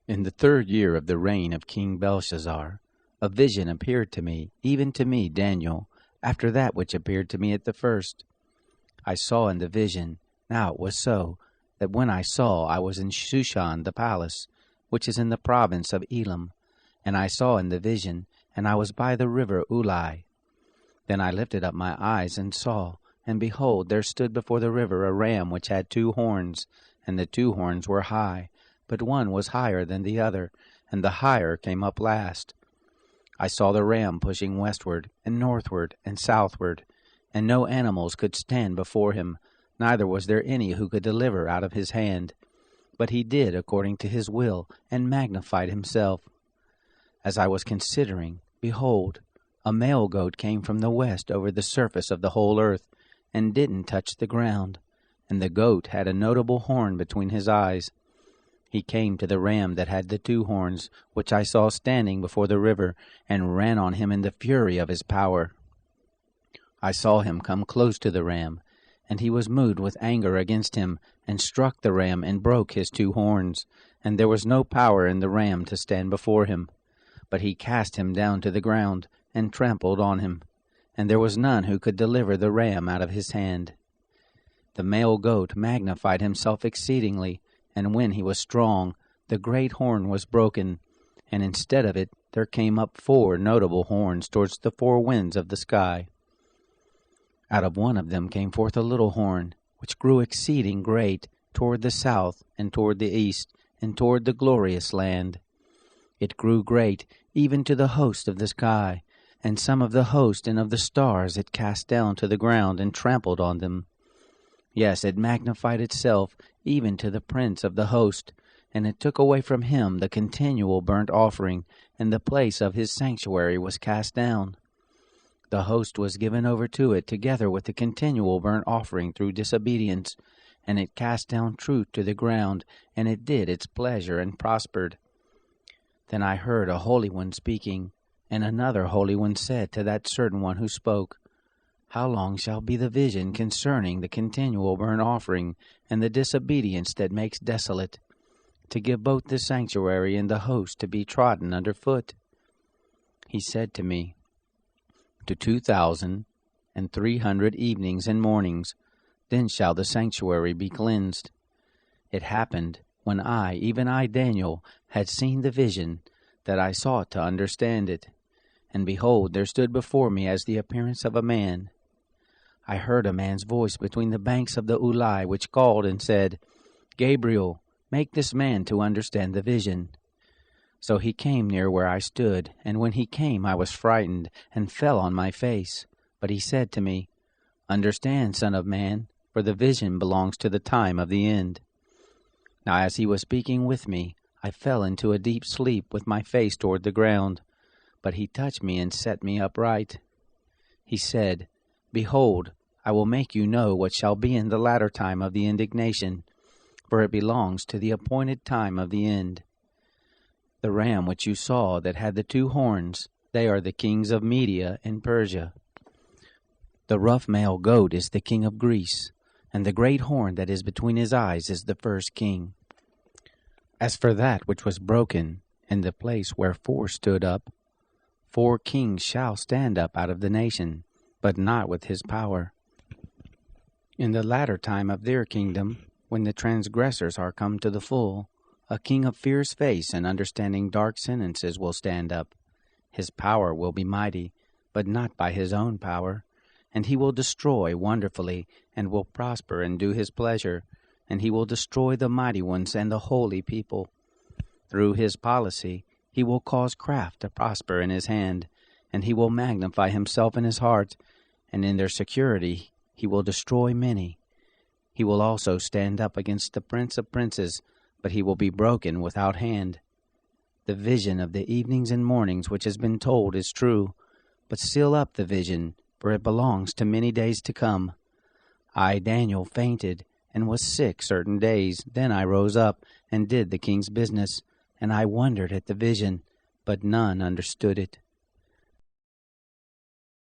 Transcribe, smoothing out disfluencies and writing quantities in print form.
In the 3rd year of the reign of King Belshazzar, a vision appeared to me, even to me, Daniel, after that which appeared to me at the first. I saw in the vision. Now it was so, that when I saw, I was in Shushan the palace, which is in the province of Elam. And I saw in the vision, and I was by the river Ulai. Then I lifted up my eyes and saw, and behold, there stood before the river a ram which had 2 horns, and the 2 horns were high, but one was higher than the other, and the higher came up last. I saw the ram pushing westward, and northward, and southward, and no animals could stand before him, neither was there any who could deliver out of his hand. But he did according to his will, and magnified himself. As I was considering, behold, a male goat came from the west over the surface of the whole earth, and didn't touch the ground. And the goat had a notable horn between his eyes. He came to the ram that had the 2 horns, which I saw standing before the river, and ran on him in the fury of his power. I saw him come close to the ram, and he was moved with anger against him, and struck the ram, and broke his 2 horns, and there was no power in the ram to stand before him. But he cast him down to the ground, and trampled on him, and there was none who could deliver the ram out of his hand. The male goat magnified himself exceedingly, and when he was strong, the great horn was broken, and instead of it there came up 4 notable horns towards the 4 winds of the sky. Out of one of them came forth a little horn, which grew exceeding great, toward the south, and toward the east, and toward the glorious land. It grew great, even to the host of the sky, and some of the host and of the stars it cast down to the ground, and trampled on them. Yes, it magnified itself, even to the prince of the host, and it took away from him the continual burnt offering, and the place of his sanctuary was cast down. The host was given over to it together with the continual burnt offering through disobedience, and it cast down truth to the ground, and it did its pleasure and prospered. Then I heard a holy one speaking, and another holy one said to that certain one who spoke, How long shall be the vision concerning the continual burnt offering, and the disobedience that makes desolate, to give both the sanctuary and the host to be trodden under foot? He said to me, To 2,300 evenings and mornings, then shall the sanctuary be cleansed. It happened, when I, even I, Daniel, had seen the vision, that I sought to understand it. And behold, there stood before me as the appearance of a man. I heard a man's voice between the banks of the Ulai, which called and said, Gabriel, make this man to understand the vision. So he came near where I stood, and when he came I was frightened, and fell on my face. But he said to me, Understand, son of man, for the vision belongs to the time of the end. Now as he was speaking with me, I fell into a deep sleep with my face toward the ground. But he touched me and set me upright. He said, Behold, I will make you know what shall be in the latter time of the indignation, for it belongs to the appointed time of the end. The ram which you saw that had the 2 horns, they are the kings of Media and Persia. The rough male goat is the king of Greece, and the great horn that is between his eyes is the first king. As for that which was broken, in the place where 4 stood up, 4 kings shall stand up out of the nation, but not with his power. In the latter time of their kingdom, when the transgressors are come to the full, a king of fierce face and understanding dark sentences will stand up. His power will be mighty, but not by his own power, and he will destroy wonderfully, and will prosper and do his pleasure, and he will destroy the mighty ones and the holy people. Through his policy he will cause craft to prosper in his hand, and he will magnify himself in his heart, and in their security he will destroy many. He will also stand up against the prince of princes, but he will be broken without hand. The vision of the evenings and mornings which has been told is true, but seal up the vision, for it belongs to many days to come. I, Daniel, fainted, and was sick certain days. Then I rose up, and did the king's business, and I wondered at the vision, but none understood it.